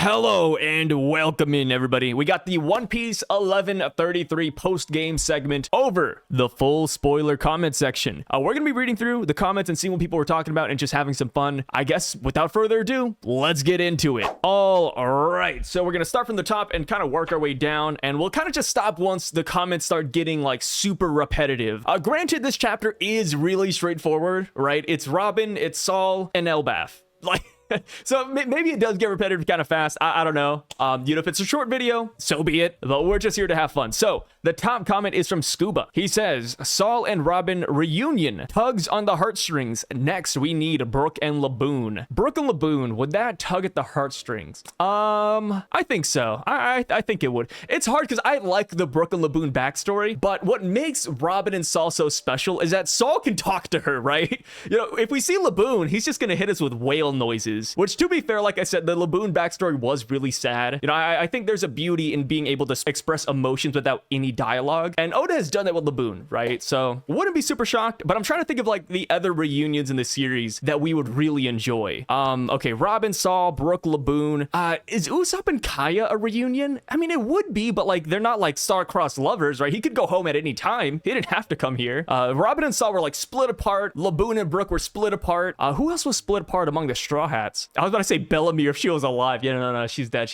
Hello and welcome in, everybody. We got the One Piece 1133 post-game segment over the full spoiler comment section. We're going to be reading through the comments and seeing what people were talking about and just having some fun. I guess without further ado, let's get into it. All right, so we're going to start from the top and kind of work our way down, and we'll kind of just stop once the comments start getting like super repetitive. Granted, this chapter is really straightforward, right? It's Robin, it's Saul, and Elbaph. Like... So maybe it does get repetitive kind of fast. I don't know. If it's a short video, so be it. But we're just here to have fun. So the top comment is from Scuba. He says, Saul and Robin reunion. Tugs on the heartstrings. Next, we need Brook and Laboon. Brook and Laboon, would that tug at the heartstrings? I think so. I think it would. It's hard because I like the Brook and Laboon backstory, but what makes Robin and Saul so special is that Saul can talk to her, right? If we see Laboon, he's just going to hit us with whale noises. Which, to be fair, like I said, the Laboon backstory was really sad. I think there's a beauty in being able to express emotions without any dialogue. And Oda has done that with Laboon, right? So, wouldn't be super shocked, but I'm trying to think of like the other reunions in the series that we would really enjoy. Okay, Robin, Saul, Brook, Laboon. Is Usopp and Kaya a reunion? I mean, it would be, but like they're not like star-crossed lovers, right? He could go home at any time. He didn't have to come here. Robin and Saul were like split apart. Laboon and Brook were split apart. Who else was split apart among the Straw Hats? I was about to say Bellamy if she was alive. Yeah, no, she's dead.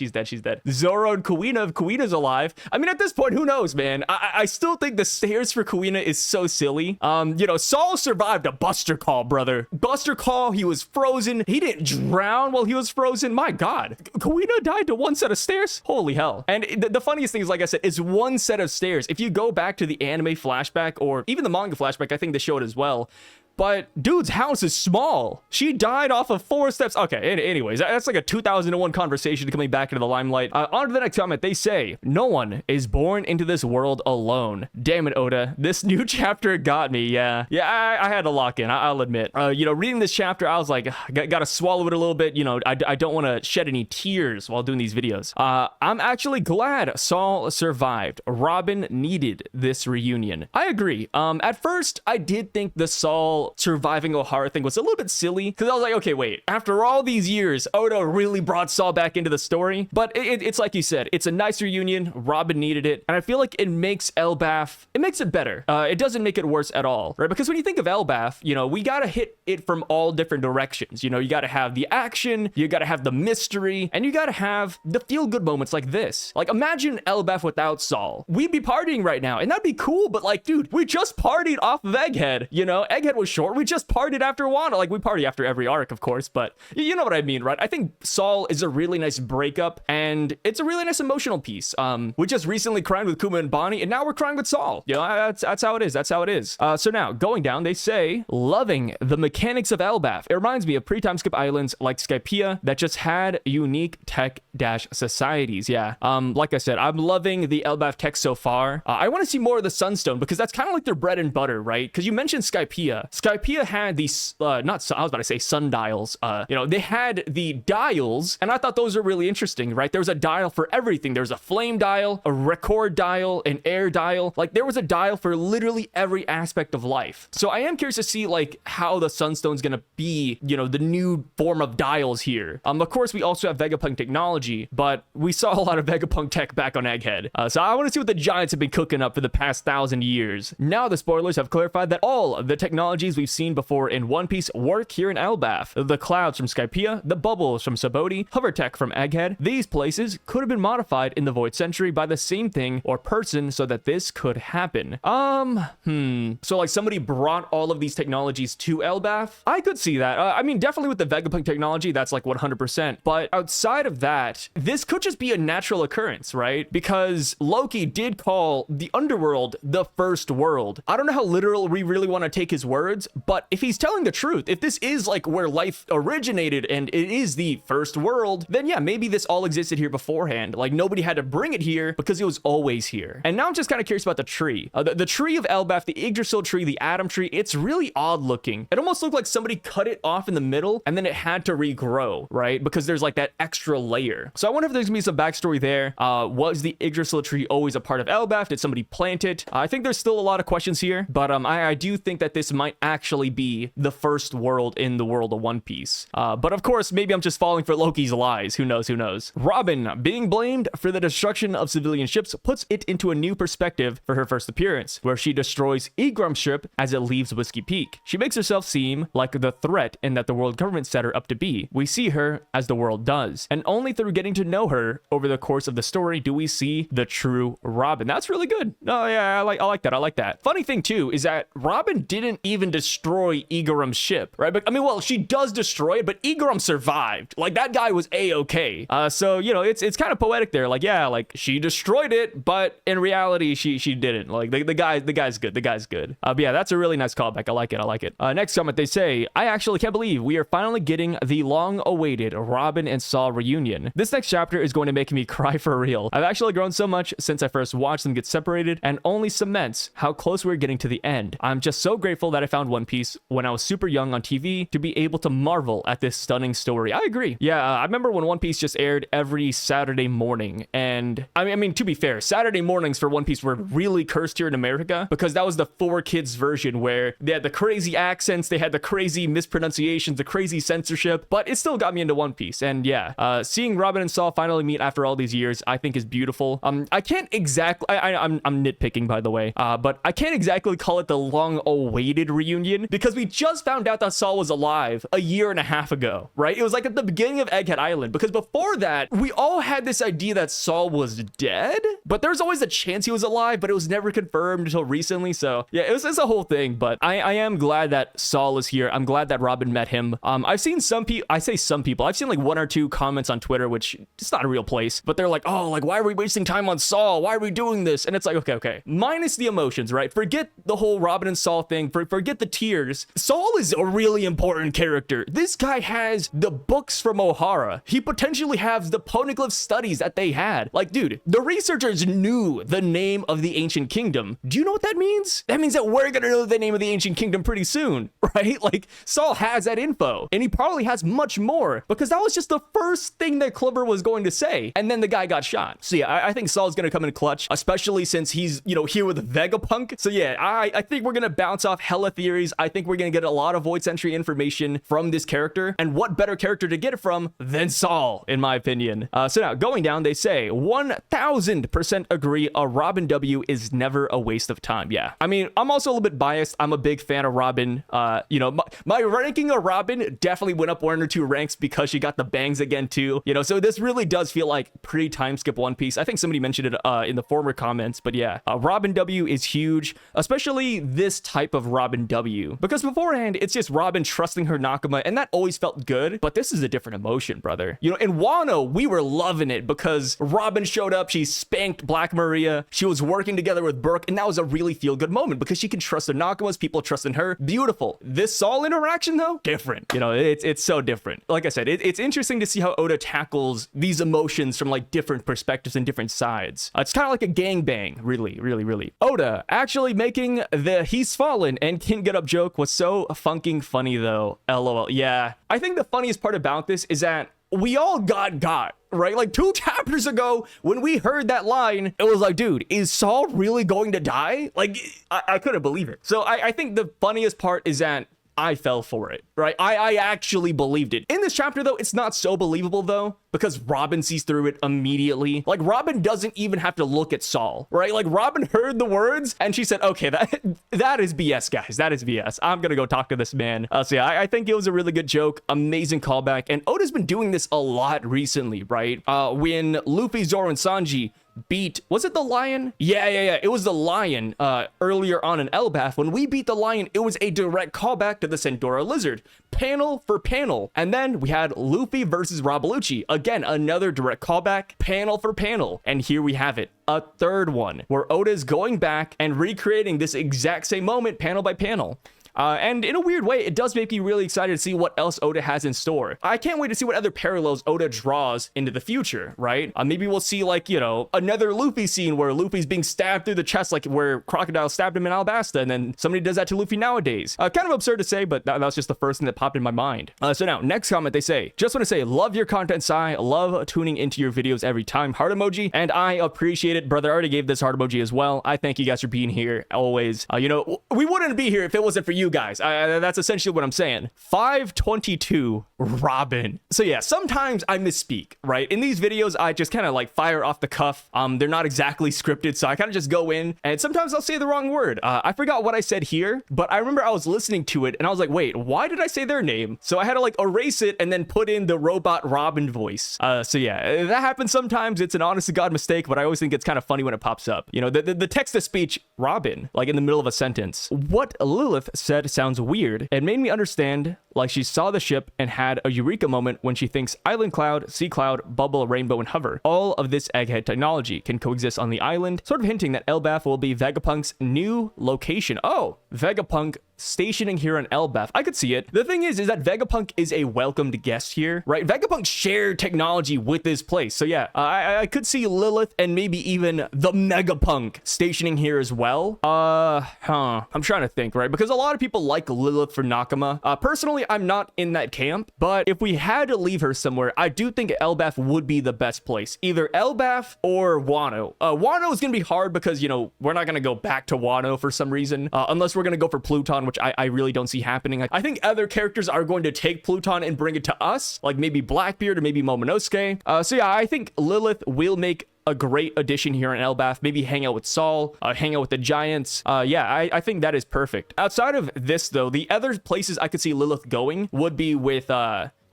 Zoro and Kuina, if Kuina's alive. I mean, at this point, who knows, man? I still think the stairs for Kuina is so silly. Saul survived a Buster Call, brother. Buster Call, he was frozen. He didn't drown while he was frozen. My God. Kuina died to one set of stairs? Holy hell. And the funniest thing is, like I said, it's one set of stairs. If you go back to the anime flashback or even the manga flashback, I think they show it as well. But dude's house is small. She died off of 4 steps. Okay, anyways, that's like a 2001 conversation coming back into the limelight. On to the next comment. They say, no one is born into this world alone. Damn it, Oda. This new chapter got me. Yeah, I had to lock in. I'll admit. Reading this chapter, I was like, gotta swallow it a little bit. I don't want to shed any tears while doing these videos. I'm actually glad Saul survived. Robin needed this reunion. I agree. At first, I did think the Saul surviving Ohara thing was a little bit silly because I was like, okay, wait, after all these years, Oda really brought Saul back into the story. But it's like you said, it's a nice reunion. Robin needed it, and I feel like it makes Elbaph, it makes it better. It doesn't make it worse at all, right? Because when you think of Elbaph, we gotta hit it from all different directions. You gotta have the action, you gotta have the mystery, and you gotta have the feel-good moments like this. Like, imagine Elbaph without Saul. We'd be partying right now, and that'd be cool. But like, dude, we just partied off of Egghead. Egghead was short. We just partied after Wano. Like, we party after every arc, of course, but you know what I mean, right? I think Saul is a really nice breakup, and it's a really nice emotional piece. We just recently cried with Kuma and Bonnie, and now we're crying with Saul. That's how it is. That's how it is. So now, going down, they say, loving the mechanics of Elbaph. It reminds me of pre-time skip islands like Skypiea that just had unique tech-societies. Yeah. Like I said, I'm loving the Elbaph tech so far. I want to see more of the Sunstone because that's kind of like their bread and butter, right? Because you mentioned Skypiea. Skypiea had these, I was about to say sundials. They had the dials, and I thought those were really interesting, right? There was a dial for everything. There's a flame dial, a record dial, an air dial. Like, there was a dial for literally every aspect of life. So I am curious to see, like, how the Sunstone's gonna be, the new form of dials here. Of course, we also have Vegapunk technology, but we saw a lot of Vegapunk tech back on Egghead. So I want to see what the Giants have been cooking up for the past 1,000 years. Now the spoilers have clarified that all of the technologies we've seen before in One Piece work here in Elbaph. The clouds from Skypiea, the bubbles from Sabaody, hover tech from Egghead. These places could have been modified in the Void Century by the same thing or person so that this could happen. So like somebody brought all of these technologies to Elbaph? I could see that. I mean, definitely with the Vegapunk technology, that's like 100%. But outside of that, this could just be a natural occurrence, right? Because Loki did call the underworld the first world. I don't know how literal we really want to take his words, but if he's telling the truth, if this is like where life originated and it is the first world, then yeah, maybe this all existed existed here beforehand. Like, nobody had to bring it here because it was always here. And now I'm just kind of curious about the tree. The tree of Elbaph, the Yggdrasil tree, the Atom tree, it's really odd looking. It almost looked like somebody cut it off in the middle and then it had to regrow, right? Because there's like that extra layer. So I wonder if there's gonna be some backstory there. Was the Yggdrasil tree always a part of Elbaph? Did somebody plant it? I think there's still a lot of questions here, but I do think that this might actually be the first world in the world of One Piece. But of course, maybe I'm just falling for Loki's lies. Who knows? Who knows? Robin being blamed for the destruction of civilian ships puts it into a new perspective for her first appearance, where she destroys Igram's ship as it leaves Whiskey Peak. She makes herself seem like the threat and that the world government set her up to be. We see her as the world does, and only through getting to know her over the course of the story do we see the true Robin. That's really good. Oh yeah, I like that. I like that. Funny thing too is that Robin didn't even destroy Igram's ship, right? But I mean, well, she does destroy it, but Igaram survived. Like, that guy was a-okay. So you know, it's kind of poetic there. Like, yeah, like she destroyed it, but in reality, she didn't. Like, the guy's good. The guy's good. But yeah, that's a really nice callback. I like it. I like it. Next comment, they say, I actually can't believe we are finally getting the long-awaited Robin and Saul reunion. This next chapter is going to make me cry for real. I've actually grown so much since I first watched them get separated, and only cements how close we're getting to the end. I'm just so grateful that I found One Piece when I was super young on TV to be able to marvel at this stunning story. I agree. Yeah, I remember when One Piece just aired every Saturday morning, and I mean, to be fair, Saturday mornings for One Piece were really cursed here in America because that was the 4Kids version where they had the crazy accents, they had the crazy mispronunciations, the crazy censorship, but it still got me into One Piece. And yeah, seeing Robin and Saul finally meet after all these years, I think is beautiful. I can't exactly, I'm nitpicking, by the way, but I can't exactly call it the long-awaited reunion because we just found out that Saul was alive a year and a half ago, right? It was like at the beginning of Egghead Island, because before that, we all had this idea that Saul was dead, but there's always a chance he was alive, but it was never confirmed until recently. So yeah, it's a whole thing, but I am glad that Saul is here. I'm glad that Robin met him. I've seen some people, I've seen like one or two comments on Twitter, which it's not a real place, but they're like, oh, like, why are we wasting time on Saul? Why are we doing this? And it's like, okay. Minus the emotions, right? Forget the whole Robin and Saul thing. Forget the tears. Saul is a really important character. This guy has the books from O'Hara. He potentially has the poneglyph studies that they had. Like, dude, the researchers knew the name of the ancient kingdom. Do you know what that means? That means that we're gonna know the name of the ancient kingdom pretty soon, right? Like, Saul has that info, and he probably has much more, because that was just the first thing that Clover was going to say, and then the guy got shot. So yeah, I think Saul's gonna come in clutch, especially since he's, you know, here with Vegapunk. So yeah, I think we're gonna bounce off hella theories. I think we're gonna get a lot of Void Century information from this character, and what better character to get it from than Saul, in my opinion. So now, going down, they say, 1000% agree, a Robin W is never a waste of time. Yeah, I mean, I'm also a little bit biased. I'm a big fan of Robin. You know, my ranking of Robin definitely went up 1 or 2 ranks because she got the bangs again too, you know, so this really does feel like pre-time skip One Piece. I think somebody mentioned it in the former comments, but yeah, Robin W is huge, especially this type of Robin W, because beforehand it's just Robin trusting her Nakama, and that always felt good, but this is a different emotion, brother. You know, in Wano, we were loving it because Robin showed up, she spanked Black Maria, she was working together with Burke, and that was a really feel-good moment because she can trust the Nakamas, people trust in her. Beautiful. This Saul interaction though, different. You know, it's so different. Like I said, it's interesting to see how Oda tackles these emotions from like different perspectives and different sides. It's kind of like a gangbang, really. Oda actually making the he's fallen and can get up joke was so funking funny though. LOL. Yeah, I think the funniest part about this is that we all got, right? Like 2 chapters ago, when we heard that line, it was like, dude, is Saul really going to die? Like, I couldn't believe it. So I think the funniest part is that I fell for it, right? I actually believed it. In this chapter, though, it's not so believable, though, because Robin sees through it immediately. Like, Robin doesn't even have to look at Saul, right? Like, Robin heard the words, and she said, okay, that is BS, guys. That is BS. I'm gonna go talk to this man. So yeah, I think it was a really good joke, amazing callback, and Oda's been doing this a lot recently, right? When Luffy, Zoro, and Sanji beat, was it the lion? Yeah, it was the lion earlier on in Elbaph. When we beat the lion, it was a direct callback to the Sandora lizard, panel for panel. And then we had Luffy versus Rob Lucci, again, another direct callback, panel for panel. And here we have it, a third one where Oda is going back and recreating this exact same moment panel by panel. And in a weird way, it does make me really excited to see what else Oda has in store. I can't wait to see what other parallels Oda draws into the future, right? Maybe we'll see, like, you know, another Luffy scene where Luffy's being stabbed through the chest, like where Crocodile stabbed him in Alabasta, and then somebody does that to Luffy nowadays. Kind of absurd to say, but that was just the first thing that popped in my mind. So now, next comment, they say, just want to say, love your content, Sai. Love tuning into your videos every time. Heart emoji, and I appreciate it. Brother, I already gave this heart emoji as well. I thank you guys for being here always. You know, we wouldn't be here if it wasn't for you guys. That's essentially what I'm saying. 522 Robin. So yeah, sometimes I misspeak, right? In these videos, I just kind of like fire off the cuff. They're not exactly scripted, so I kind of just go in, and sometimes I'll say the wrong word. I forgot what I said here, but I remember I was listening to it, and I was like, wait, why did I say their name? So I had to like erase it and then put in the robot Robin voice. So yeah, that happens sometimes. It's an honest to God mistake, but I always think it's kind of funny when it pops up. You know, the text-to-speech Robin, like in the middle of a sentence. What Lilith said sounds weird. It made me understand like she saw the ship and had a eureka moment when she thinks island cloud, sea cloud, bubble, rainbow, and hover. All of this egghead technology can coexist on the island, sort of hinting that Elbaph will be Vegapunk's new location. Oh, Vegapunk stationing here on Elbaph. I could see it. The thing is that Vegapunk is a welcomed guest here, right? Vegapunk shared technology with this place. So yeah, I could see Lilith and maybe even the Megapunk stationing here as well. I'm trying to think, right? Because a lot of people like Lilith for Nakama. Personally, I'm not in that camp, but if we had to leave her somewhere, I do think Elbaph would be the best place. Either Elbaph or Wano. Wano is going to be hard because, you know, we're not going to go back to Wano for some reason, unless we're going to go for Pluton, which I really don't see happening. I think other characters are going to take Pluton and bring it to us, like maybe Blackbeard or maybe Momonosuke. So yeah, I think Lilith will make a great addition here in Elbaph. Maybe hang out with Saul, hang out with the giants. Yeah, I think that is perfect. Outside of this, though, the other places I could see Lilith going would be with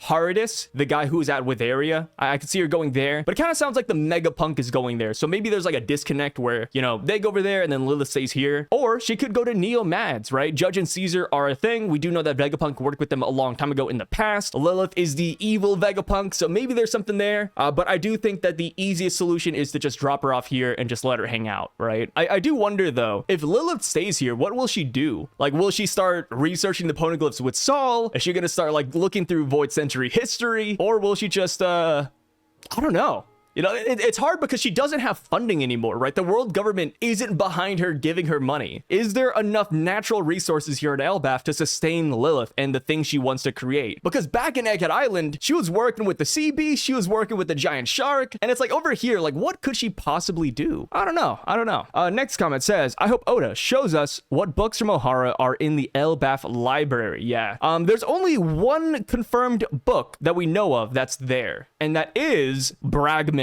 Haridus, the guy who's at Witheria. I could see her going there, but it kind of sounds like the Megapunk is going there. So maybe there's like a disconnect where, you know, they go over there and then Lilith stays here. Or she could go to Neo Mads, right? Judge and Caesar are a thing. We do know that Vegapunk worked with them a long time ago in the past. Lilith is the evil Vegapunk, so maybe there's something there. But I do think that the easiest solution is to just drop her off here and just let her hang out, right? I do wonder, though, if Lilith stays here, what will she do? Like, will she start researching the poneglyphs with Saul? Is she gonna start, like, looking through Void Century history, or will she just I don't know. You know, it's hard because she doesn't have funding anymore, right? The world government isn't behind her giving her money. Is there enough natural resources here at Elbaph to sustain Lilith and the things she wants to create? Because back in Egghead Island, she was working with the sea beast, she was working with the giant shark, and it's like over here, like what could she possibly do? I don't know. Next comment says, I hope Oda shows us what books from Ohara are in the Elbaph library. Yeah. There's only one confirmed book that we know of that's there, and that is Bragman.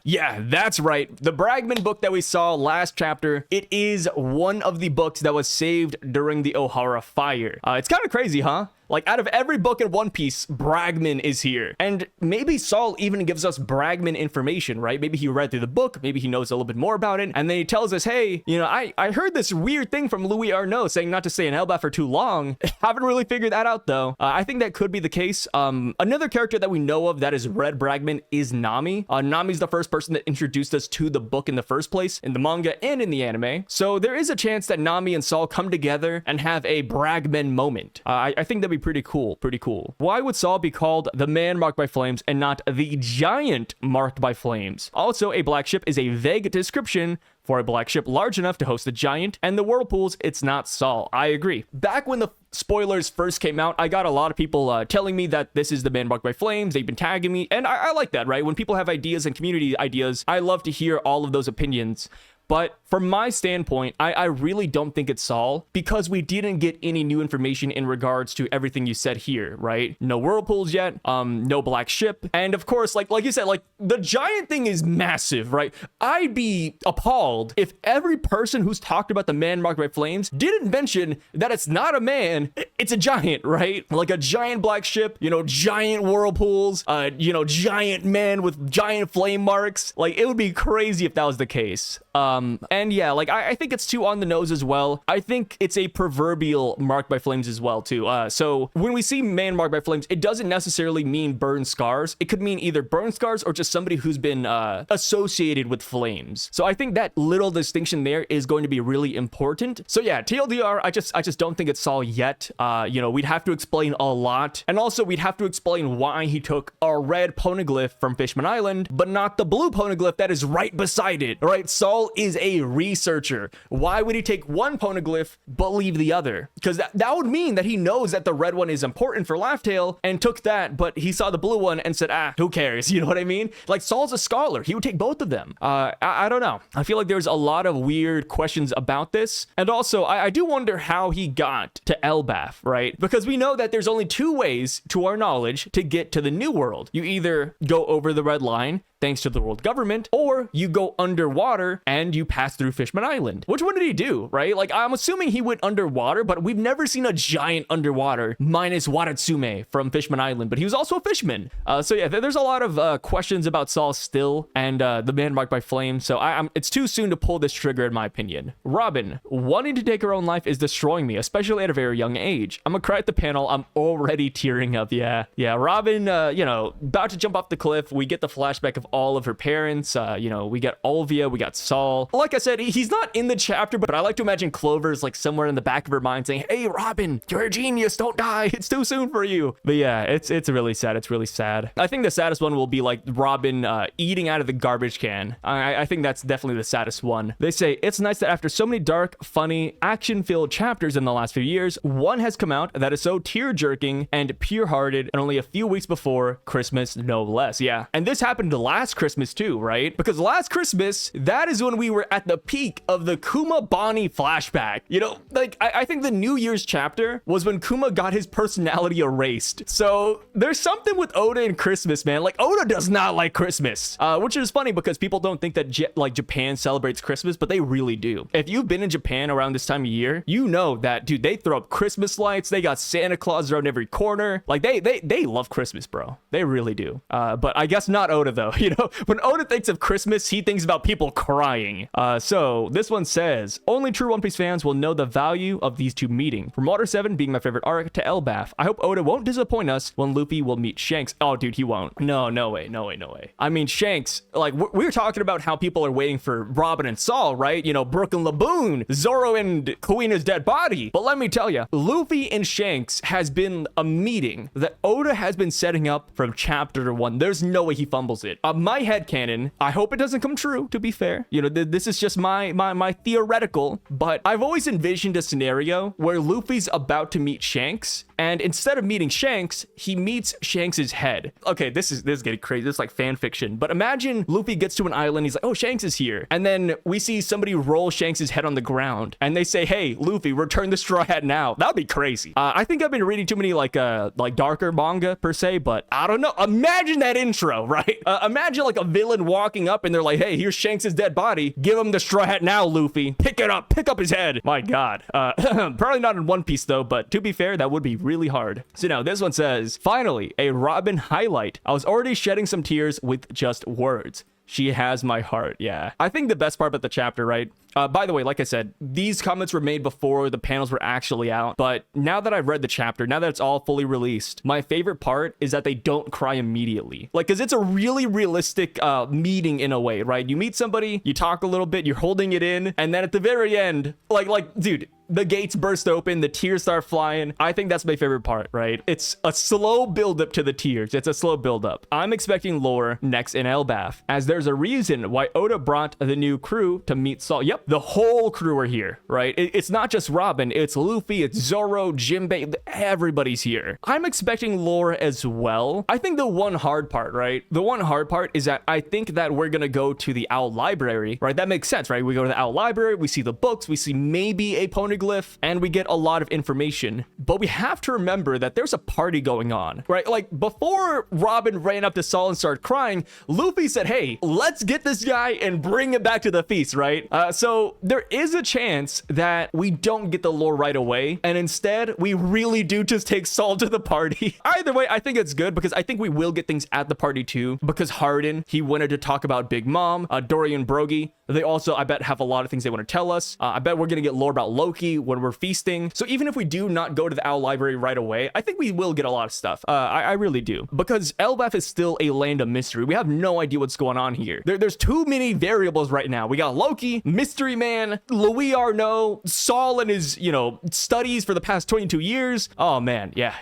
Yeah, that's right. The Bragman book that we saw last chapter, it is one of the books that was saved during the Ohara fire. It's kind of crazy, huh? Like, out of every book in One Piece, Bragman is here. And maybe Saul even gives us Bragman information, right? Maybe he read through the book, maybe he knows a little bit more about it, and then he tells us, hey, you know, I heard this weird thing from Louis Arnaud saying not to stay in Elbaph for too long. Haven't really figured that out, though. I think that could be the case. Another character that we know of that has read Bragman is Nami. Nami's the first person that introduced us to the book in the first place, in the manga and in the anime. So there is a chance that Nami and Saul come together and have a Bragman moment. I think that'd be pretty cool. Why would Saul be called the man marked by flames and not the giant marked by flames? Also, a black ship is a vague description for a black ship large enough to host a giant, and the whirlpools, it's not Saul. I agree. Back when the spoilers first came out, I got a lot of people telling me that this is the man marked by flames. They've been tagging me, and I like that, right? When people have ideas and community ideas, I love to hear all of those opinions. But from my standpoint, I really don't think it's Saul, because we didn't get any new information in regards to everything you said here, right? No whirlpools yet, no black ship, and of course, like you said, like the giant thing is massive, right? I'd be appalled if every person who's talked about the man marked by flames didn't mention that it's not a man, it's a giant, right? Like a giant black ship, you know, giant whirlpools, you know, giant man with giant flame marks. Like, it would be crazy if that was the case. And yeah, like I think it's too on the nose as well. I think it's a proverbial marked by flames as well too. So when we see man marked by flames, it doesn't necessarily mean burn scars. It could mean either burn scars or just somebody who's been associated with flames. So I think that little distinction there is going to be really important. So yeah, TLDR, I just don't think it's Saul yet. You know, we'd have to explain a lot, and also we'd have to explain why he took a red poneglyph from Fishman Island, but not the blue poneglyph that is right beside it. All right, Saul is a researcher. Why would he take one poneglyph but leave the other? Because that would mean that he knows that the red one is important for Laughtail and took that, but he saw the blue one and said, who cares? You know what I mean? Like, Saul's a scholar. He would take both of them. I don't know. I feel like there's a lot of weird questions about this. And also, I do wonder how he got to Elbaph, right? Because we know that there's only two ways, to our knowledge, to get to the New World. You either go over the red line, thanks to the world government, or you go underwater and you pass through Fishman Island. Which one did he do, right? Like, I'm assuming he went underwater, but we've never seen a giant underwater, minus Waratsume from Fishman Island, but he was also a fishman. So yeah, there's a lot of questions about Saul still, and the man marked by flames, so it's too soon to pull this trigger in my opinion. Robin, wanting to take her own life is destroying me, especially at a very young age. I'm gonna cry at the panel, I'm already tearing up. Yeah, Robin, you know, about to jump off the cliff. We get the flashback of all of her parents. You know, we got Olvia, we got Saul. Like I said, he's not in the chapter, but I like to imagine Clover's like somewhere in the back of her mind saying, hey, Robin, you're a genius, don't die, it's too soon for you. But yeah, it's really sad. It's really sad. I think the saddest one will be like Robin eating out of the garbage can. I think that's definitely the saddest one. They say, it's nice that after so many dark, funny, action-filled chapters in the last few years, one has come out that is so tear-jerking and pure-hearted, and only a few weeks before Christmas, no less. Yeah, and this happened last Christmas too, right? Because last Christmas, that is when we were at the peak of the Kuma Bonnie flashback. You know, like, I think the New Year's chapter was when Kuma got his personality erased. So there's something with Oda and Christmas, man. Like, Oda does not like Christmas, which is funny because people don't think that Japan celebrates Christmas, but they really do. If you've been in Japan around this time of year, you know that, dude, they throw up Christmas lights. They got Santa Claus around every corner. Like, they love Christmas, bro. They really do. But I guess not Oda though. You know, when Oda thinks of Christmas, he thinks about people crying. So this one says, only true One Piece fans will know the value of these two meeting. From Water 7 being my favorite arc to Elbaph, I hope Oda won't disappoint us when Luffy will meet Shanks. Oh, dude, he won't. No way. I mean, Shanks, like, we were talking about how people are waiting for Robin and Saul, right? You know, Brook and Laboon, Zoro and Kuina's dead body. But let me tell you, Luffy and Shanks has been a meeting that Oda has been setting up from chapter 1. There's no way he fumbles it. My headcanon, I hope it doesn't come true, to be fair. You know, this is just my theoretical, but I've always envisioned a scenario where Luffy's about to meet Shanks, and instead of meeting Shanks, he meets Shanks's head. Okay, this is getting crazy. This is like fan fiction, but imagine Luffy gets to an island, he's like, oh, Shanks is here, and then we see somebody roll Shanks's head on the ground, and they say, hey, Luffy, return the straw hat now. That'd be crazy. I think I've been reading too many like darker manga per se, but I don't know. Imagine that intro, right? Imagine like a villain walking up and they're like, hey, here's Shanks's dead body. Give him the straw hat now, Luffy. Pick it up. Pick up his head. My God. Probably not in One Piece though, but to be fair, that would be really hard. So now this one says, finally, a Robin highlight. I was already shedding some tears with just words. She has my heart. Yeah. I think the best part about the chapter, right? By the way, like I said, these comments were made before the panels were actually out. But now that I've read the chapter, now that it's all fully released, my favorite part is that they don't cry immediately. Like, because it's a really realistic meeting in a way, right? You meet somebody, you talk a little bit, you're holding it in, and then at the very end, like, dude, the gates burst open, the tears start flying. I think that's my favorite part, right? It's a slow buildup to the tears. It's a slow buildup. I'm expecting lore next in Elbaph, as there's a reason why Oda brought the new crew to meet Saul. Yep, the whole crew are here, right? It's not just Robin, it's Luffy, it's Zoro, Jinbei, everybody's here. I'm expecting lore as well. I think the one hard part, right? The one hard part is that I think that we're gonna go to the Owl Library, right? That makes sense, right? We go to the Owl Library, we see the books, we see maybe a poneglyph, and we get a lot of information. But we have to remember that there's a party going on, right? Like, before Robin ran up to Saul and started crying, Luffy said, hey, let's get this guy and bring him back to the feast, right? So there is a chance that we don't get the lore right away, and instead we really do just take Saul to the party. Either way, I think it's good because I think we will get things at the party too, because Hardin, he wanted to talk about Big Mom, Dorian Brogy. They also, I bet, have a lot of things they want to tell us. I bet we're going to get lore about Loki when we're feasting. So even if we do not go to the Owl Library right away, I think we will get a lot of stuff. I really do. Because Elbaph is still a land of mystery. We have no idea what's going on here. There's too many variables right now. We got Loki, Mystery Man, Louis Arnault, Saul and his, studies for the past 22 years. Oh, man. Yeah.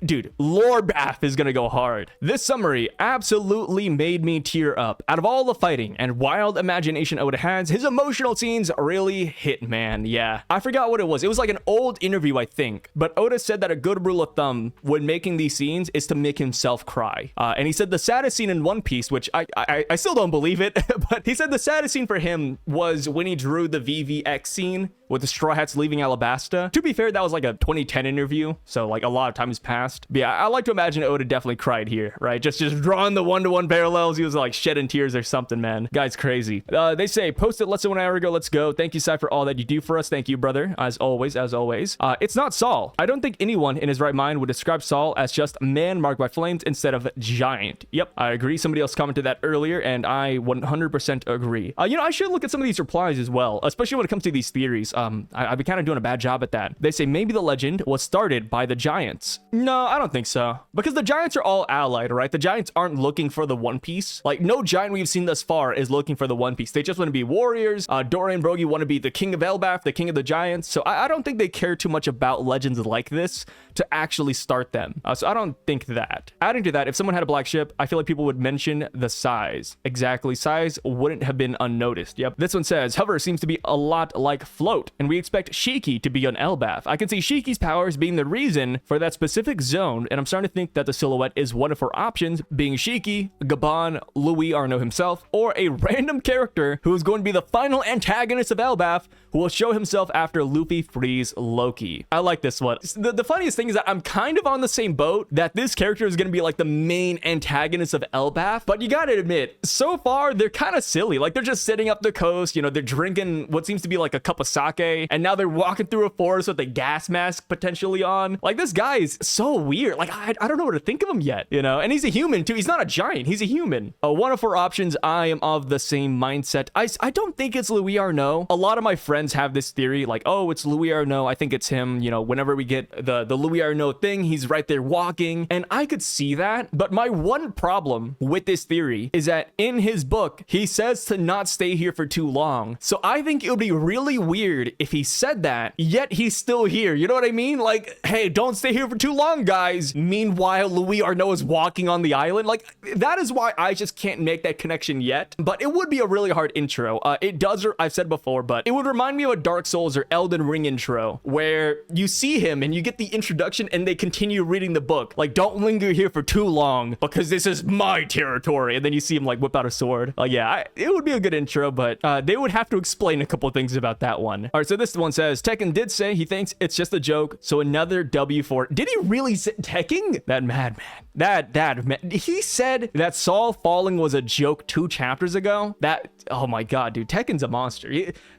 Dude, Elbaph is going to go hard. This summary absolutely made me tear up. Out of all the fighting and wild imagination Oda has, his emotional scenes really hit, man. Yeah. I forgot what it was. It was like an old interview, I think. But Oda said that a good rule of thumb when making these scenes is to make himself cry. And he said the saddest scene in One Piece, which I still don't believe it, but he said the saddest scene for him was when he drew the VVX scene with the Straw Hats leaving Alabasta. To be fair, that was like a 2010 interview, so like a lot of time has passed. But yeah, I like to imagine Oda definitely cried here, right? Just drawing the one-to-one parallels. He was like shedding tears or something, man. Guy's crazy. They say, posted less than 1 hour ago, let's go. Thank you, Sai, for all that you do for us. Thank you, brother. As always. It's not Saul. I don't think anyone in his right mind would describe Saul as just man marked by flames instead of giant. Yep, I agree. Somebody else commented that earlier, and I 100% agree. I should look at some of these replies as well, especially when it comes to these theories. I've been kind of doing a bad job at that. They say maybe the legend was started by the giants. No, I don't think so. Because the giants are all allied, right? The giants aren't looking for the One Piece. Like, no giant we've seen thus far is looking for the One Piece. They just want to be warriors. Dorian Brogy want to be the king of Elbaph, the king of the giants. So I don't think they care too much about legends like this to actually start them. So I don't think that. Adding to that, if someone had a black ship, I feel like people would mention the size. Exactly. Size wouldn't have been unnoticed. Yep. This one says, Hover seems to be a lot like Float, and we expect Shiki to be on Elbaph. I can see Shiki's powers being the reason for that specific zone, and I'm starting to think that the silhouette is one of her options, being Shiki, Gabon, Louis Arnault himself, or a random character who is going to be the final antagonist of Elbaph, who will show himself after Luffy frees Loki. I like this one. The funniest thing is that I'm kind of on the same boat, that this character is going to be like the main antagonist of Elbaph, but you gotta admit, so far, they're kind of silly. Like, they're just sitting up the coast, they're drinking what seems to be like a cup of sake, and now they're walking through a forest with a gas mask potentially on. Like, this guy is so weird. Like, I don't know what to think of him yet, and he's a human too. He's not a giant, he's a human. One of our options, I am of the same mindset. I don't think it's Louis Arnault. A lot of my friends have this theory, like, oh, it's Louis Arnault, I think it's him. Whenever we get the Louis Arnault thing, he's right there walking, and I could see that. But my one problem with this theory is that in his book, he says to not stay here for too long. So I think it would be really weird if he said that, yet he's still here. You know what I mean? Like, hey, don't stay here for too long, guys. Meanwhile, Louis Arnault is walking on the island. Like, that is why I just can't make that connection yet. But it would be a really hard intro. It does, I've said before, but it would remind me of a Dark Souls or Elden Ring intro, where you see him and you get the introduction and they continue reading the book. Like, don't linger here for too long because this is my territory. And then you see him like whip out a sword. Yeah, it would be a good intro, but they would have to explain a couple things about that one. All right, so this one says, Tekken did say he thinks it's just a joke, so another W for... Did he really say Tekken? That madman. That man. He said that Saul falling was a joke 2 chapters ago. Oh my god, dude, Tekken's a monster.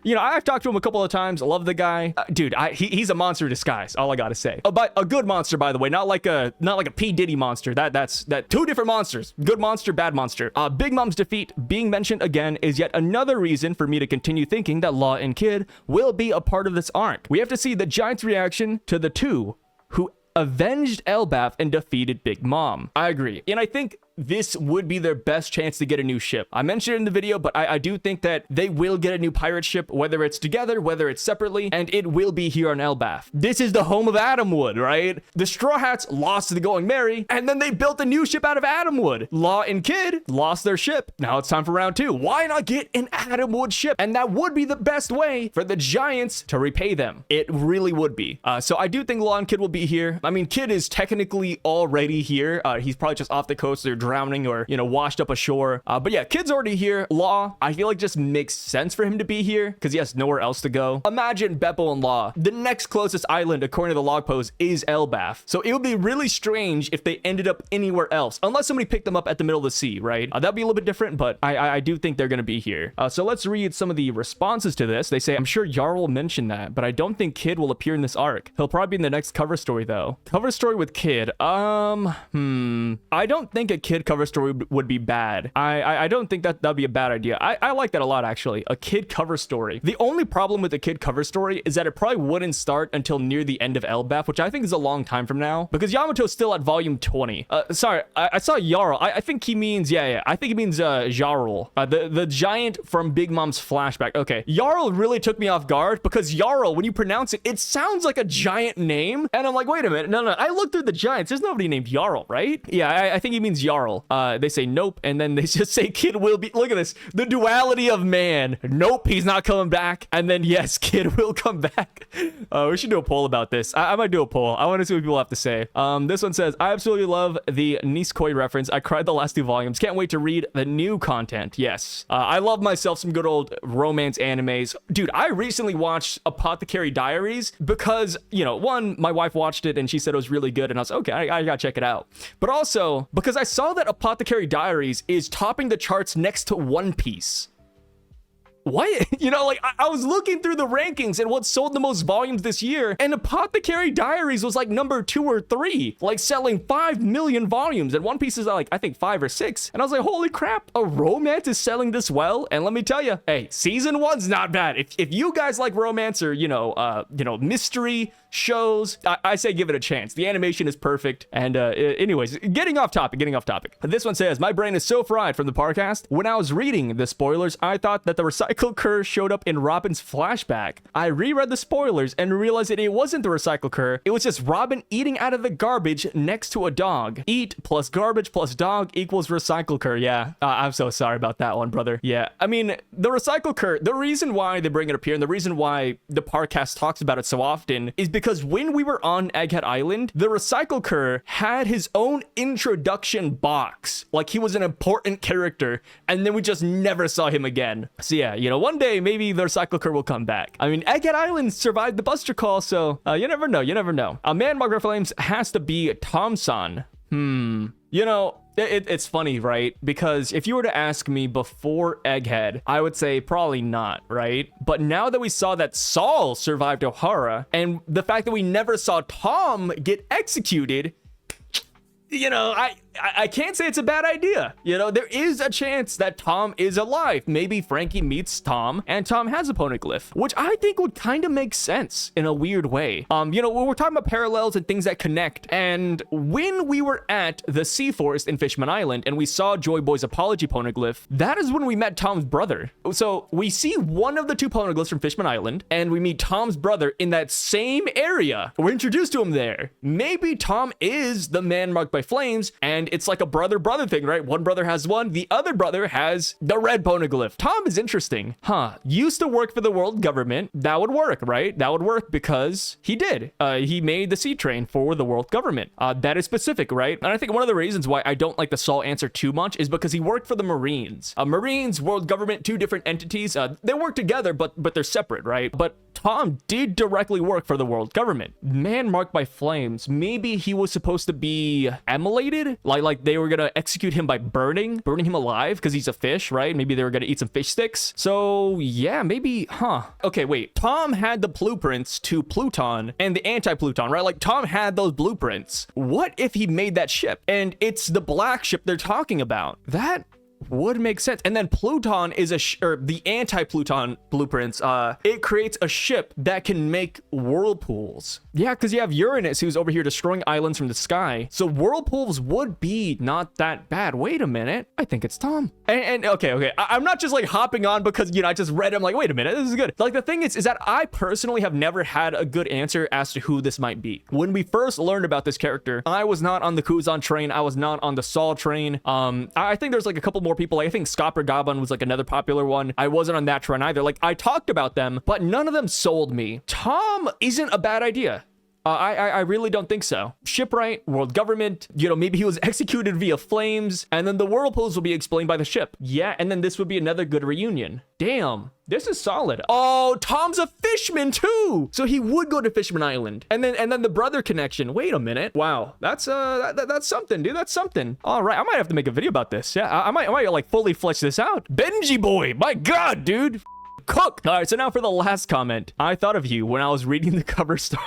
I've talked to him a couple of times. I love the guy. Dude, he's a monster in disguise. All I gotta say. But a good monster, by the way, not like a P. Diddy monster. That's 2 different monsters. Good monster, bad monster. Big Mom's defeat being mentioned again is yet another reason for me to continue thinking that Law and Kid will be a part of this arc. We have to see the Giants' reaction to the 2 who avenged Elbaph and defeated Big Mom. I agree. And I think this would be their best chance to get a new ship. I mentioned it in the video, but I do think that they will get a new pirate ship, whether it's together, whether it's separately, and it will be here on Elbaph. This is the home of Atomwood, right? The Straw Hats lost to the Going Merry, and then they built a new ship out of Atomwood. Law and Kid lost their ship. Now it's time for round 2. Why not get an Atomwood ship? And that would be the best way for the Giants to repay them. It really would be. So I do think Law and Kid will be here. I mean, Kid is technically already here. He's probably just off the coast. They're drowning or, you know, washed up ashore. But yeah, Kid's already here. Law, I feel like just makes sense for him to be here because he has nowhere else to go. Imagine Beppo and Law. The next closest island, according to the log post, is Elbaph. So it would be really strange if they ended up anywhere else, unless somebody picked them up at the middle of the sea, right? That'd be a little bit different, but I do think they're going to be here. So let's read some of the responses to this. They say, I'm sure Jarl mentioned that, but I don't think Kid will appear in this arc. He'll probably be in the next cover story, though. Cover story with Kid. I don't think a Kid cover story would be bad. I don't think that'd be a bad idea. I like that a lot, actually. A Kid cover story. The only problem with the Kid cover story is that it probably wouldn't start until near the end of Elbaph, which I think is a long time from now, because Yamato's still at volume 20. Sorry, I saw Jarl. I think he means, I think he means Jarl, the giant from Big Mom's flashback. Okay, Jarl really took me off guard because Jarl, when you pronounce it, it sounds like a giant name, and I'm like, wait a minute, no, I looked through the giants. There's nobody named Jarl, right? Yeah, I think he means Jarl. They say nope, and then they just say Kid will be. Look at this, the duality of man. Nope, he's not coming back, and then yes, Kid will come back. We should do a poll about this. I might do a poll. I want to see what people have to say. This one says, I absolutely love the Nisekoi reference. I cried the last 2 volumes. Can't wait to read the new content. Yes. I love myself some good old romance animes. Dude, I recently watched Apothecary Diaries because, you know, one, my wife watched it and she said it was really good, and I was okay, I gotta check it out. But also because I saw that Apothecary Diaries is topping the charts next to One Piece. What? You know, like, I was looking through the rankings and what sold the most volumes this year, and Apothecary Diaries was like number 2 or 3, like selling 5 million volumes, and One Piece is like, I think 5 or 6. And I was like, holy crap, a romance is selling this well? And let me tell you, hey, season 1's not bad. If you guys like romance or, mystery shows, I say give it a chance. The animation is perfect. And anyways, getting off topic. This one says, my brain is so fried from the podcast. When I was reading the spoilers, I thought that the recycle cur showed up in Robin's flashback. I reread the spoilers and realized that it wasn't the recycle cur. It was just Robin eating out of the garbage next to a dog. Eat plus garbage plus dog equals recycle cur. Yeah, I'm so sorry about that one, brother. Yeah, I mean, the recycle cur, the reason why they bring it up here and the reason why the podcast talks about it so often is because when we were on Egghead Island, the recycle cur had his own introduction box. Like, he was an important character, and then we just never saw him again. So yeah, you know, one day maybe the recycle cur will come back. I mean, Egghead Island survived the Buster Call, so you never know. A man Margaret Flames has to be Tom-san. You know, it's funny, right? Because if you were to ask me before Egghead, I would say probably not, right? But now that we saw that Saul survived Ohara, and the fact that we never saw Tom get executed, you know, I can't say it's a bad idea. You know, there is a chance that Tom is alive. Maybe Frankie meets Tom and Tom has a poneglyph, which I think would kind of make sense in a weird way. You know, when we're talking about parallels and things that connect, and when we were at the Sea Forest in Fishman Island and we saw Joy Boy's apology poneglyph, that is when we met Tom's brother. So we see one of the 2 poneglyphs from Fishman Island and we meet Tom's brother in that same area. We're introduced to him there. Maybe Tom is the man marked by flames, and it's like a brother thing, right? One brother has one, the other brother has the red poneglyph. Tom is interesting. Used to work for the world government. That would work, right? That would work because he did. He made the sea train for the world government. That is specific, right? And I think one of the reasons why I don't like the Saul answer too much is because he worked for the Marines. Marines, world government, 2 different entities. They work together, but they're separate, right? But Tom did directly work for the world government. Man marked by flames. Maybe he was supposed to be immolated, like they were gonna execute him by burning him alive because he's a fish, right? Maybe they were gonna eat some fish sticks. So yeah, maybe, okay, wait. Tom had the blueprints to Pluton and the anti-Pluton, right? Like, Tom had those blueprints. What if he made that ship and it's the black ship they're talking about? That would make sense. And then Pluton is or the anti-Pluton blueprints, it creates a ship that can make whirlpools. Yeah, because you have Uranus, who's over here destroying islands from the sky. So whirlpools would be not that bad. Wait a minute. I think it's Tom. And okay. I'm not just like hopping on because, you know, I just read it. I'm like, wait a minute, this is good. Like, the thing is that I personally have never had a good answer as to who this might be. When we first learned about this character, I was not on the Kuzan train. I was not on the Saul train. I think there's like a couple more people. Like, I think Scopper Gaban was like another popular one. I wasn't on that train either. Like, I talked about them, but none of them sold me. Tom isn't a bad idea. I really don't think so. Shipwright, world government, you know, maybe he was executed via flames, and then the whirlpools will be explained by the ship. Yeah, and then this would be another good reunion. Damn, this is solid. Oh, Tom's a fisherman too, so he would go to Fishman Island, and then the brother connection. Wait a minute. Wow, that's something, dude. That's something. All right, I might have to make a video about this. Yeah, I might like fully flesh this out. Benji boy, my God, dude. Cook. All right, so now for the last comment. I thought of you when I was reading the cover story.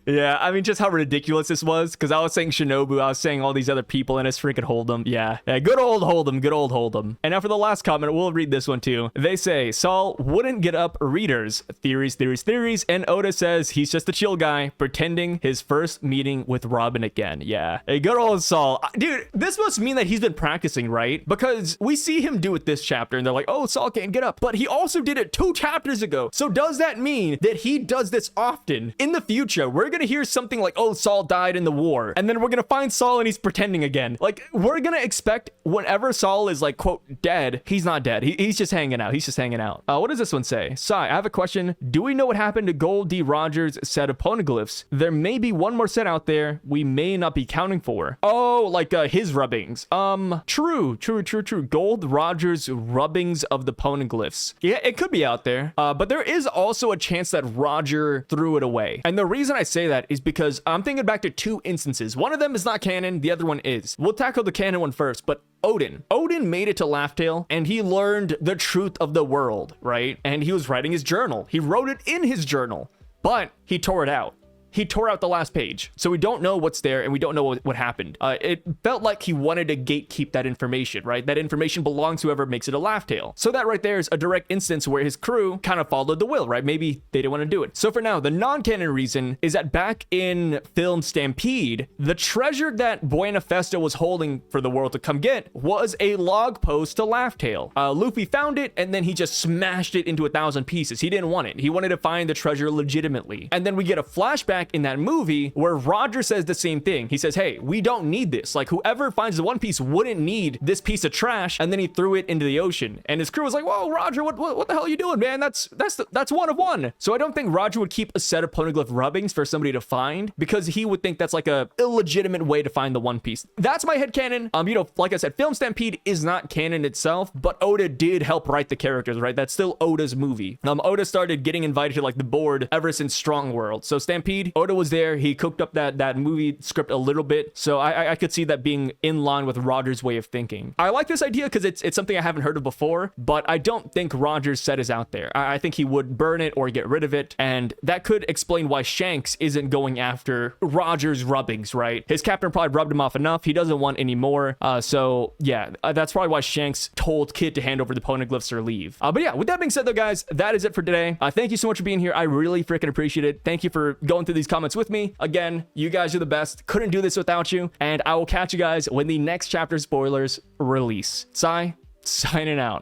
Yeah, I mean, just how ridiculous this was, because I was saying Shinobu, I was saying all these other people, and it's freaking Hold'em. Yeah, good old Hold'em, good old Hold'em. And now for the last comment, we'll read this one too. They say, Saul wouldn't get up readers. Theories, theories, theories. And Oda says he's just a chill guy, pretending his first meeting with Robin again. Yeah, a good old Saul. Dude, this must mean that he's been practicing, right? Because we see him do it this chapter, and they're like, oh, Saul can't get up. But he also did it 2 chapters ago. So does that mean that he does this often? In the future, we're gonna hear something like, oh, Saul died in the war, and then we're gonna find Saul and he's pretending again. Like, we're gonna expect whenever Saul is like, quote, dead, he's not dead. He's just hanging out. He's just hanging out. What does this one say? Sai, I have a question. Do we know what happened to Gold D. Rogers' set of poneglyphs? There may be one more set out there we may not be counting for. Oh, like his rubbings. True. Gold Rogers' rubbings of the poneglyphs. Yeah, it could be out there. But there is also a chance that Roger threw it away. And the reason I say that is because I'm thinking back to 2 instances. One of them is not canon, the other one is. We'll tackle the canon one first, but Odin made it to Laugh Tale, and he learned the truth of the world, right? And he was writing his journal. He wrote it in his journal, but he tore it out. He tore out the last page. So we don't know what's there, and we don't know what happened. It felt like he wanted to gatekeep that information, right? That information belongs to whoever makes it a Laugh Tale. So that right there is a direct instance where his crew kind of followed the will, right? Maybe they didn't want to do it. So for now, the non-canon reason is that back in film Stampede, the treasure that Buena Festa was holding for the world to come get was a log post to Laugh Tale. Luffy found it, and then he just smashed it into 1,000 pieces. He didn't want it. He wanted to find the treasure legitimately. And then we get a flashback in that movie where Roger says the same thing. He says, hey, we don't need this. Like, whoever finds the One Piece wouldn't need this piece of trash. And then he threw it into the ocean, and his crew was like, whoa, Roger, what the hell are you doing, man? That's one of one. So I don't think Roger would keep a set of poneglyph rubbings for somebody to find, because he would think that's like a illegitimate way to find the One Piece. That's my headcanon. You know, like I said, Film Stampede is not canon itself, but Oda did help write the characters, right? That's still Oda's movie. Oda started getting invited to like the board ever since Strong World. So Stampede, Oda was there. He cooked up that movie script a little bit. So I could see that being in line with Roger's way of thinking. I like this idea because it's something I haven't heard of before, but I don't think Roger's set is out there. I think he would burn it or get rid of it. And that could explain why Shanks isn't going after Roger's rubbings, right? His captain probably rubbed him off enough. He doesn't want any more. So yeah, that's probably why Shanks told Kid to hand over the poneglyphs or leave. But yeah, with that being said though, guys, that is it for today. Thank you so much for being here. I really freaking appreciate it. Thank you for going through these comments with me. Again, you guys are the best. Couldn't do this without you. And I will catch you guys when the next chapter spoilers release. Sai, signing out.